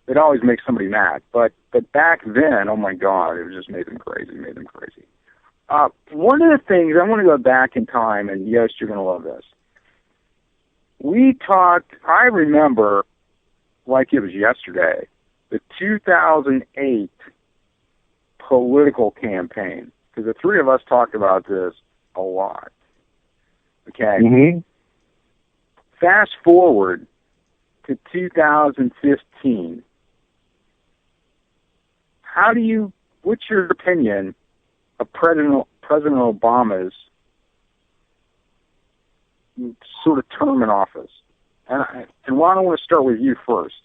it always makes somebody mad. But back then, oh my God, it was just made them crazy. One of the things, I want to go back in time, and Jost, you're going to love this. We talked, I remember, like it was yesterday, the 2008 political campaign, because the three of us talked about this a lot. Okay? Mm-hmm. Fast forward to 2015. What's your opinion of President Obama's sort of term in office? And Ron, I want to start with you first.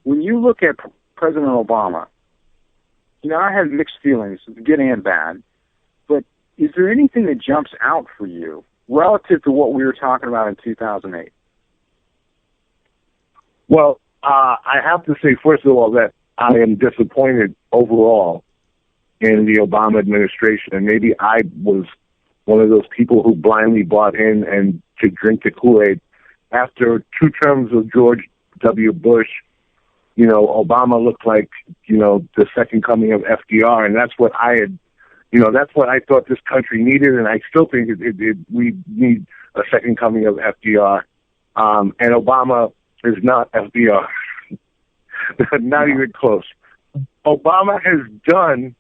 When you look at President Obama, I have mixed feelings, good and bad, but is there anything that jumps out for you relative to what we were talking about in 2008? Well, I have to say, first of all, that I am disappointed overall in the Obama administration, and maybe I was one of those people who blindly bought in and to drink the Kool-Aid. After 2 terms of George W. Bush, Obama looked like, the second coming of FDR, and that's what I had, that's what I thought this country needed, and I still think we need a second coming of FDR. And Obama is not FDR. Not even close. Obama has done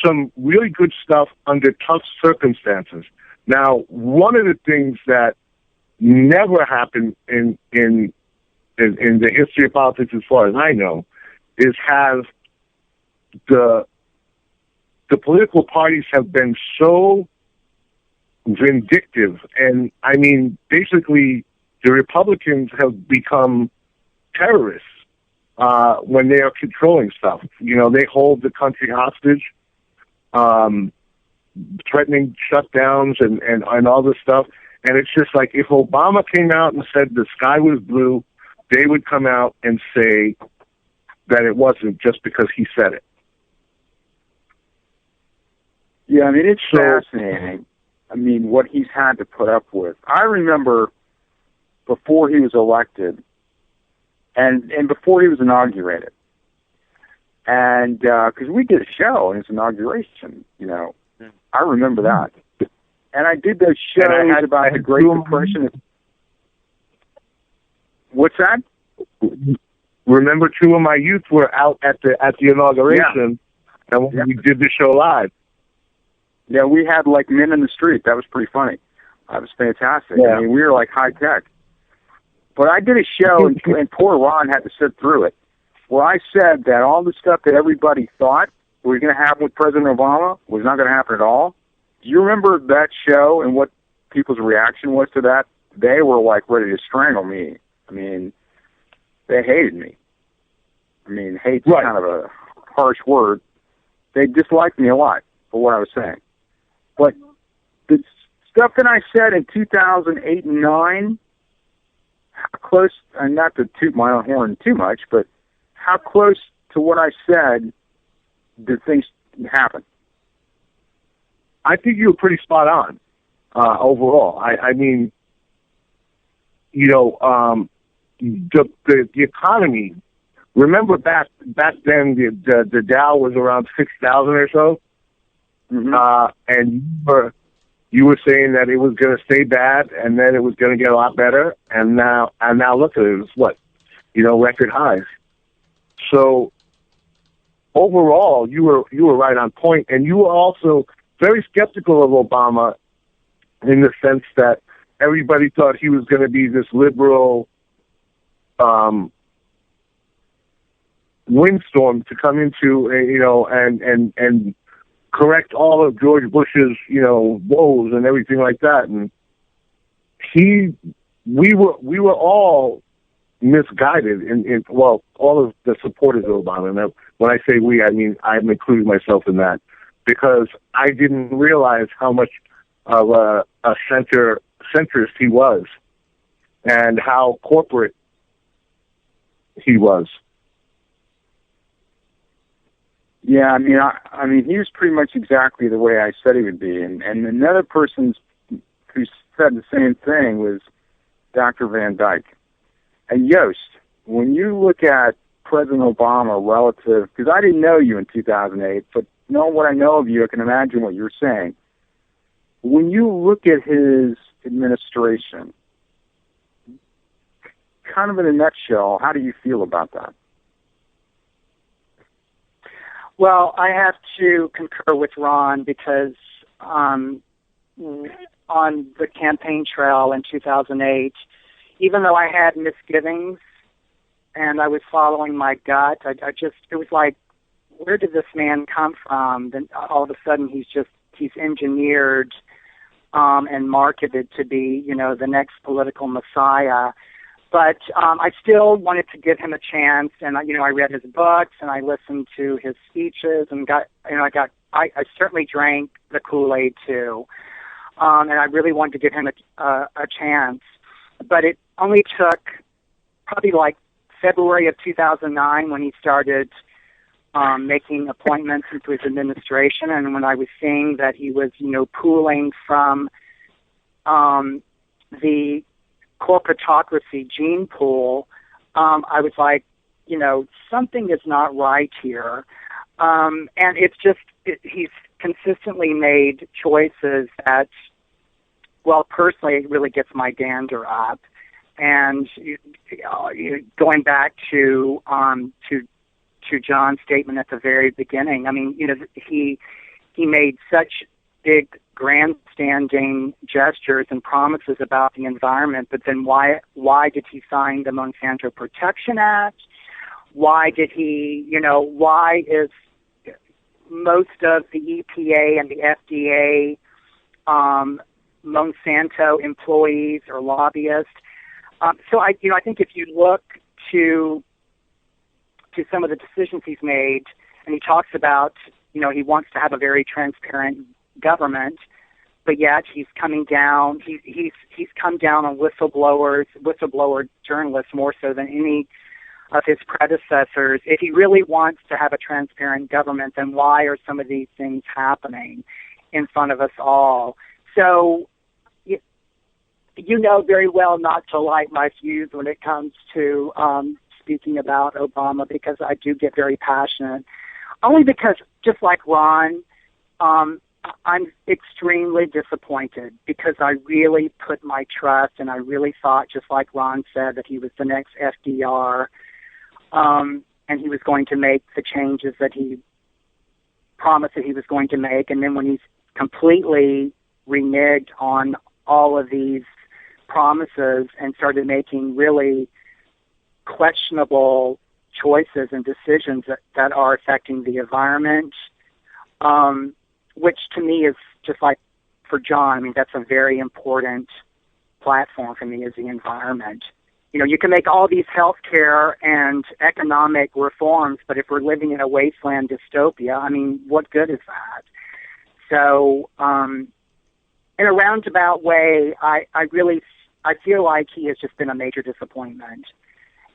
some really good stuff under tough circumstances. Now, one of the things that never happened in the history of politics, as far as I know, is have the political parties have been so vindictive, and I mean, basically, the Republicans have become terrorists when they are controlling stuff. They hold the country hostage, threatening shutdowns and all this stuff. And it's just like, if Obama came out and said the sky was blue, they would come out and say that it wasn't, just because he said it. Yeah, I mean, it's fascinating. I mean, what he's had to put up with. I remember before he was elected and before he was inaugurated, and because we did a show in his inauguration, I remember that. And I did those shows about the Great Depression. What's that? Remember, 2 of my youth were out at the inauguration, and we did the show live. Yeah, we had like men in the street. That was pretty funny. That was fantastic. Yeah. I mean, we were like high tech. But I did a show, and poor Ron had to sit through it, where I said that all the stuff that everybody thought was going to happen with President Obama was not going to happen at all. Do you remember that show and what people's reaction was to that? They were like ready to strangle me. I mean, they hated me. I mean, hate's kind of a harsh word. They disliked me a lot for what I was saying. But the stuff that I said in 2008 and 9, how close, and not to toot my own horn too much, but how close to what I said did things happen? I think you were pretty spot on overall. I mean, the economy. Remember back then, the Dow was around 6,000 or so, and you were saying that it was going to stay bad, and then it was going to get a lot better, and now look at it. It's what, record highs. So overall, you were right on point, and you were also very skeptical of Obama in the sense that everybody thought he was going to be this liberal windstorm to come into, and correct all of George Bush's, woes and everything like that. And we were all misguided in all of the supporters of Obama. And when I say we, I mean, I'm including myself in that, because I didn't realize how much of a centrist he was and how corporate he was. Yeah, I mean, he was pretty much exactly the way I said he would be. And another person who said the same thing was Dr. Van Dyke. And Jost, when you look at President Obama relative, because I didn't know you in 2008, but knowing what I know of you, I can imagine what you're saying. When you look at his administration, kind of in a nutshell, how do you feel about that? Well, I have to concur with Ron because on the campaign trail in 2008, even though I had misgivings and I was following my gut, it was like, where did this man come from? Then all of a sudden he's engineered and marketed to be, the next political messiah. But I still wanted to give him a chance, and I read his books and I listened to his speeches, and I certainly drank the Kool-Aid too, and I really wanted to give him a chance. But it only took probably like February of 2009 when he started making appointments into his administration, and when I was seeing that he was, pooling from the corporatocracy gene pool, I was like, something is not right here. And it's just, he's consistently made choices that, well, personally, it really gets my dander up. And going back to John's statement at the very beginning, I mean, he made such big grandstanding gestures and promises about the environment, but then why did he sign the Monsanto Protection Act? Why did he, why is most of the EPA and the FDA Monsanto employees or lobbyists? So I think if you look to some of the decisions he's made, and he talks about, he wants to have a very transparent government, but yet he's coming down. He's come down on whistleblower journalists more so than any of his predecessors. If he really wants to have a transparent government, then why are some of these things happening in front of us all? So, you know very well not to like my views when it comes to speaking about Obama, because I do get very passionate. Only because, just like Ron, I'm extremely disappointed because I really put my trust, and I really thought, just like Ron said, that he was the next FDR, and he was going to make the changes that he promised that he was going to make. And then when he's completely reneged on all of these promises and started making really questionable choices and decisions that are affecting the environment, which to me is just like for John, I mean, that's a very important platform for me, is the environment. You can make all these healthcare and economic reforms, but if we're living in a wasteland dystopia, I mean, what good is that? So, in a roundabout way, I feel like he has just been a major disappointment.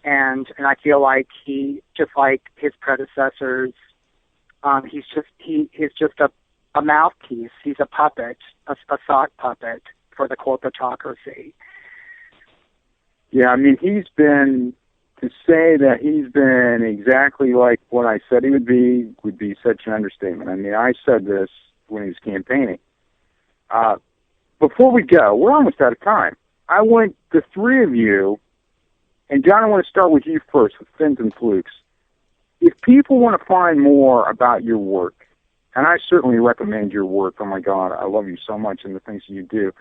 And I feel like he, just like his predecessors, he's just a mouthpiece. He's a puppet, a sock puppet for the corporatocracy. Yeah, I mean, to say that he's been exactly like what I said he would be such an understatement. I mean, I said this when he was campaigning. Before we go, we're almost out of time. I want the three of you, and John, I want to start with you first, with Fins and Flukes. If people want to find more about your work, and I certainly recommend your work, oh my God, I love you so much and the things you do,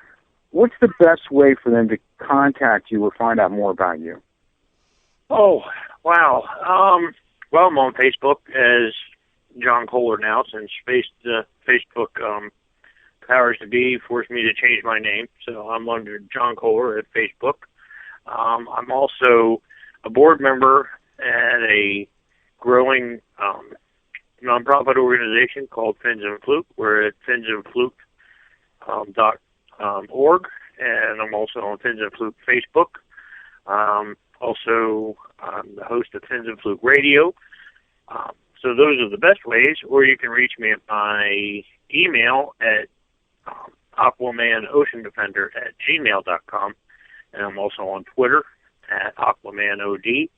what's the best way for them to contact you or find out more about you? Oh, wow. Well, I'm on Facebook as John Koehler now, since Facebook powers to be forced me to change my name. So I'm under John Koehler at Facebook. I'm also a board member at a growing nonprofit organization called Fins and Fluke. We're at finsandfluke.org, and I'm also on Fins and Fluke Facebook. Also, I'm the host of Fins and Fluke Radio. So those are the best ways, or you can reach me at my email at aquamanoceandefender@gmail.com, and I'm also on Twitter at aquamanod.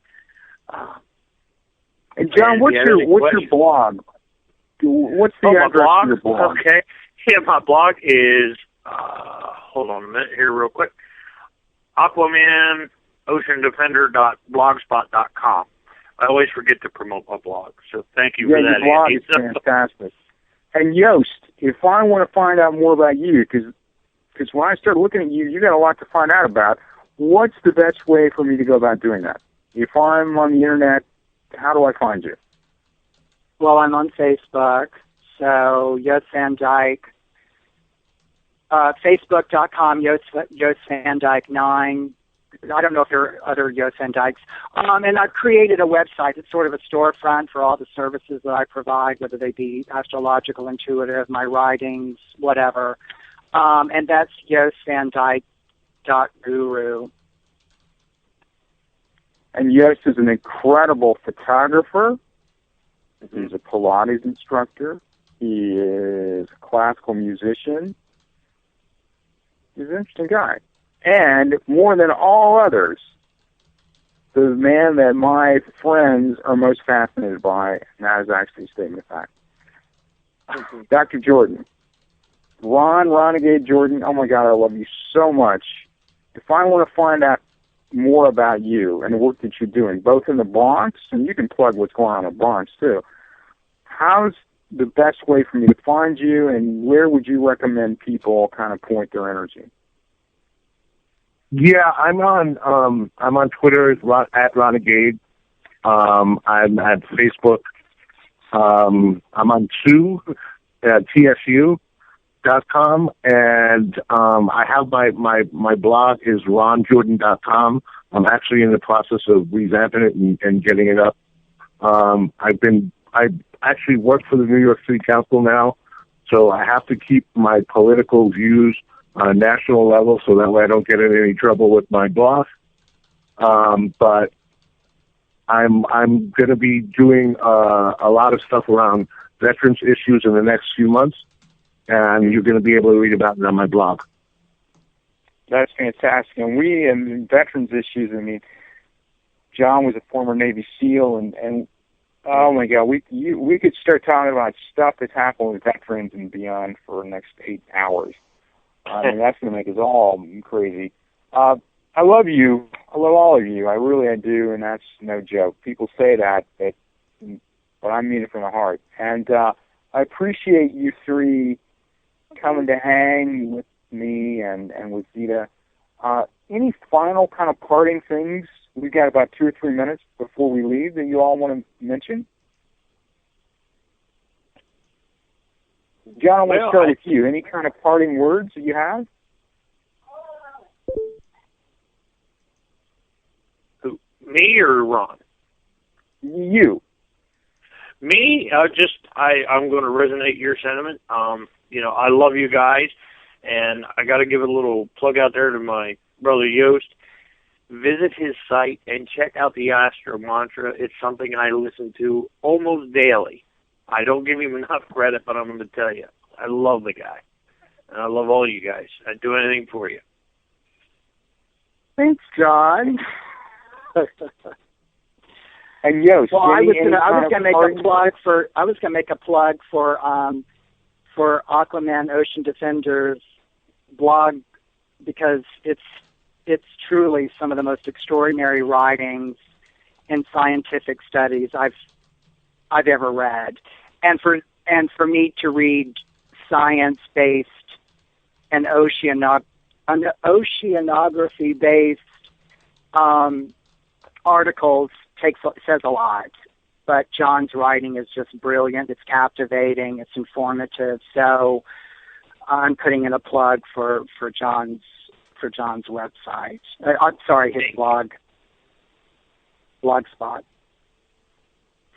And John, what's your blog? What's the address blog? of your blog? Okay. Yeah, my blog is, hold on a minute here real quick, AquamanOceanDefender.blogspot.com. I always forget to promote my blog, so thank you for that, your blog Andy. is fantastic. And Jost, if I want to find out more about you, because when I started looking at you, you got a lot to find out about. What's the best way for me to go about doing that? If I'm on the internet, how do I find you? Well, I'm on Facebook, so Jost Van Dyke. Facebook.com, Jost Van Dyke 9. I don't know if there are other Jost Van Dykes. And I've created a website. It's sort of a storefront for all the services that I provide, whether they be astrological, intuitive, my writings, whatever. And that's JostVanDyke.Guru. And Jost is an incredible photographer. He's a Pilates instructor. He is a classical musician. He's an interesting guy. And more than all others, the man that my friends are most fascinated by, and that is actually a statement of fact. Dr. Jordan. Ronn, Renegade Jordan, oh my God, I love you so much. If I want to find out more about you and the work that you're doing, both in the Bronx, and you can plug what's going on in the Bronx too, how's the best way for me to find you, and where would you recommend people kind of point their energy? Yeah, I'm on Twitter at Renegade. I'm at Facebook. I'm on TSU.com, and I have my blog is RNR.Jordan.com. I'm actually in the process of revamping it and getting it up. I actually work for the New York City Council now, so I have to keep my political views on a national level, so that way I don't get in any trouble with my boss. But I'm going to be doing a lot of stuff around veterans issues in the next few months, and you're going to be able to read about it on my blog. That's fantastic. And veterans issues, I mean, John was a former Navy SEAL, and oh my God, we could start talking about stuff that's happened with veterans and beyond for the next 8 hours. I mean, that's going to make us all crazy. I love you. I love all of you. I do, and that's no joke. People say that, but I mean it from the heart. And I appreciate you three coming to hang with me and with Zita. Any final kind of parting things? We've got about 2 or 3 minutes before we leave that you all want to mention. John, I want to start with you. Any kind of parting words that you have? Who, me or Ron? You. Me, I'm going to resonate your sentiment. I love you guys, and I got to give a little plug out there to my brother Jost. Visit his site and check out the Astro Mantra. It's something I listen to almost daily. I don't give him enough credit, but I'm going to tell you, I love the guy. And I love all you guys. I'd do anything for you. Thanks, John. And Jost, well, I was going to make a plug for Aquaman Ocean Defenders blog, because it's truly some of the most extraordinary writings and scientific studies I've ever read, and for me to read science-based and oceanography-based articles says a lot. But John's writing is just brilliant. It's captivating. It's informative. So I'm putting in a plug for John's website. I'm sorry, his blogspot.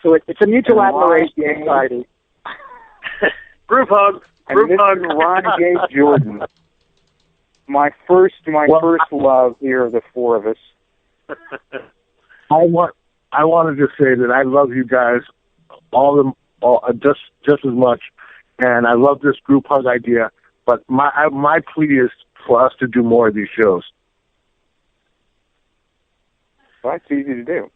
So it's a mutual admiration society. Group hug. Group hug. Renegade Jordan. My first love here of the four of us. I wanted to say that I love you guys all just as much, and I love this group hug idea. But my plea is for us to do more of these shows. Well, that's easy to do.